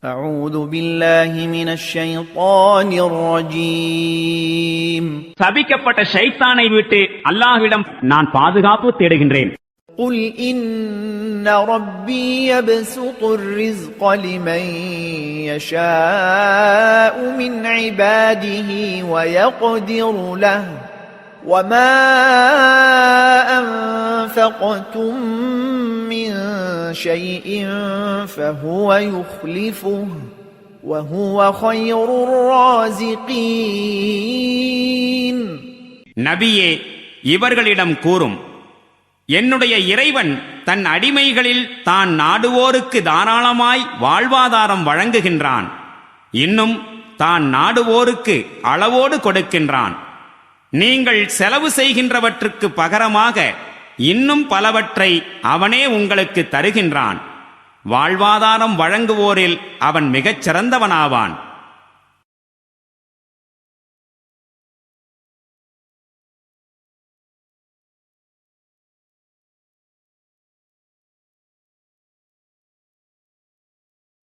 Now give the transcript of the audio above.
أعوذ بالله من الشيطان الرجيم சபிக்கப்பட்ட ஷைத்தானை விட்டு அல்லாஹ்விடம் நான் பாதுகாப்பு தேடுகின்றேன். قل إن ربي يبسط الرزق لمن يشاء من عباده ويقدر له وما أنفقتم من شيء فهو يخلفه وهو خير الرازقين. நபியே, இவர்களிடம் கூறும், என்னுடைய இறைவன் தன் அடிமைகளில் தான் நாடுவோருக்கு தாராளமாய் வாழ்வாதாரம் வழங்குகின்றான். இன்னும் தான் நாடுவோருக்கு அளவோடு கொடுக்கின்றான். நீங்கள் செலவு செய்கின்றவற்றுக்கு பகரமாக இன்னும் பலவற்றை அவனே உங்களுக்கு தருகின்றான். வாழ்வாதாரம் வழங்குவோரில் அவன் மிகச் சிறந்தவனாவான்.